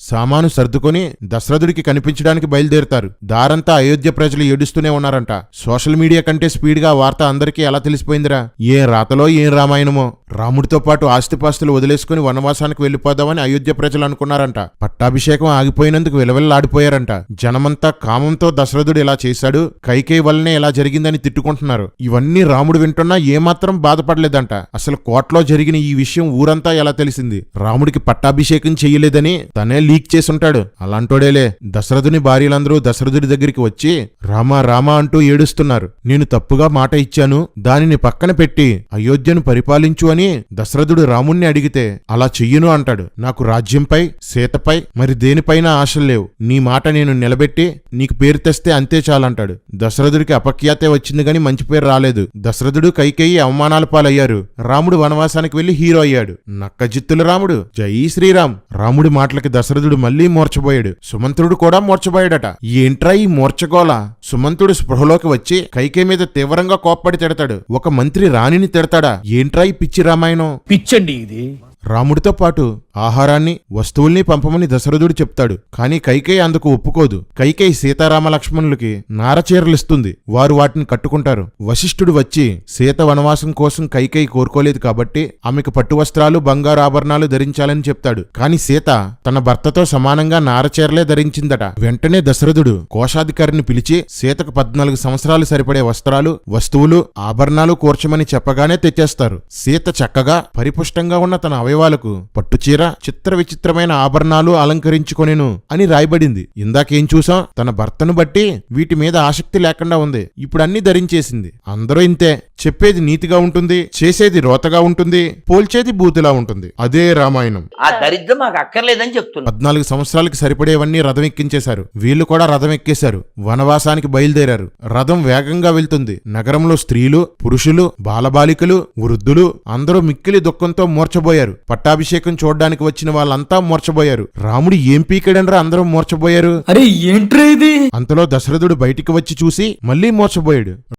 సామాను సర్దుకొని దశరథుడికి కనిపించడానికి బయలుదేరుతారు. దారంతా అయోధ్య ప్రజలు ఏడుస్తూనే ఉన్నారంట. సోషల్ మీడియా కంటే స్పీడ్ గా వార్త అందరికీ ఎలా తెలిసిపోయిందిరా? ఏం రాతలో ఏం రామాయణమో. రాముడితో పాటు ఆస్తిపాస్తులు వదిలేసుకుని వనవాసానికి వెళ్లిపోదామని అయోధ్య ప్రజలు అనుకున్నారంట. పట్టాభిషేకం ఆగిపోయినందుకు విలవిల్లాడిపోయారంట. జనమంతా కామంతో దశరథుడు ఇలా చేశాడు, కైకేయి వల్లనే ఇలా జరిగిందని తిట్టుకుంటున్నారు. ఇవన్నీ రాముడు వింటున్నా ఏమాత్రం బాధపడలేదంట. అసలు కోట్లో జరిగిన ఈ విషయం ఊరంతా ఎలా తెలిసింది? రాముడికి పట్టాభిషేకం చెయ్యలేదని తనే లీక్ చేసుంటాడు. అలాంటోడేలే. దశరథుని భార్యలందరూ దశరథుడి దగ్గరికి వచ్చి రామా రామా అంటూ ఏడుస్తున్నారు. నేను తప్పుగా మాట ఇచ్చాను, దానిని పక్కన పెట్టి అయోధ్యను పరిపాలించు అని దశరథుడు రాముణ్ణి అడిగితే అలా చెయ్యను అంటాడు. నాకు రాజ్యంపై, సీతపై మరి దేనిపైన ఆశలు లేవు. నీ మాట నేను నిలబెట్టి నీకు పేరు తెస్తే అంతే చాలంటాడు. దశరథుడికి అపఖ్యాతే వచ్చింది గాని మంచి పేరు రాలేదు. దశరథుడు కైకేయి అవమానాల పాలయ్యారు. రాముడు వనవాసానికి వెళ్లి హీరో అయ్యాడు. నక్కజిత్తుల రాముడు. జై శ్రీరామ్. రాముడి మాటలకి దశరథుడు మళ్లీ మూర్చబోయాడు. సుమంత్రుడు కూడా మూర్చబోయాడట. ఏంట్రా ఈ మూర్చగోళ? సుమంతుడు స్పృహలోకి వచ్చి కైకేయి మీద తీవ్రంగా కోప్పడి తిడతాడు. ఒక మంత్రి రాణిని తిడతాడా? ఏంట్రా ఈ పిచ్చి రామాయణం? పిచ్చండి ఇది. రాముడితో పాటు ఆహారాన్ని, వస్తువుల్ని పంపమని దశరథుడు చెప్తాడు. కాని కైకేయి అందుకు ఒప్పుకోదు. కైకేయి సీతారామ లక్ష్మణులకి నారచీరలిస్తుంది. వారు వాటిని కట్టుకుంటారు. వశిష్ఠుడు వచ్చి సీత వనవాసం కోసం కైకేయి కోరుకోలేదు కాబట్టి ఆమెకు పట్టు వస్త్రాలు, బంగారు ఆభరణాలు ధరించాలని చెప్తాడు. కాని సీత తన భర్తతో సమానంగా నారచీరలే ధరించిందట. వెంటనే దశరథుడు కోశాధికారిని పిలిచి సీతకు 14 సంవత్సరాలు సరిపడే వస్త్రాలు, వస్తువులు, ఆభరణాలు కూర్చమని చెప్పగానే తెచ్చేస్తారు. సీత చక్కగా పరిపుష్టంగా ఉన్న తన అవయవాలకు పట్టుచీర, చిత్ర విచిత్రమైన ఆభరణాలు అలంకరించుకొనెను అని రాయబడింది. ఇందాకేం చూసాం? తన భర్తను బట్టి వీటి మీద ఆసక్తి లేకుండా ఉంది. ఇప్పుడు అన్ని ధరించేసింది. అందరూ ఇంతే. చెప్పేది నీతిగా ఉంటుంది, చేసేది రోతగా ఉంటుంది, పోల్చేది బూతులా ఉంటుంది. అదే రామాయణం. ఆ దరిద్రం మాకు అక్కర్లేదని చెప్తున్నా. 14 సంవత్సరాలకి సరిపడేవన్నీ రథం ఎక్కించేశారు. వీళ్ళు కూడా రథం ఎక్కేశారు. వనవాసానికి బయలుదేరారు. రథం వేగంగా వెళ్తుంది. నగరంలో స్త్రీలు, పురుషులు, బాలబాలికలు, వృద్ధులు అందరూ మిక్కిలి దుఃఖంతో మూర్చబోయారు. పట్టాభిషేకం చూడడానికి వచ్చిన వాళ్ళంతా మూర్చబోయారు. రాముడు ఏం పీకడనరా అందరూ మూర్చబోయారు? అరే ఏంట్రా ఇది? అంతలో దశరథుడు బయటికి వచ్చి చూసి మళ్లీ మూర్చబోయాడు.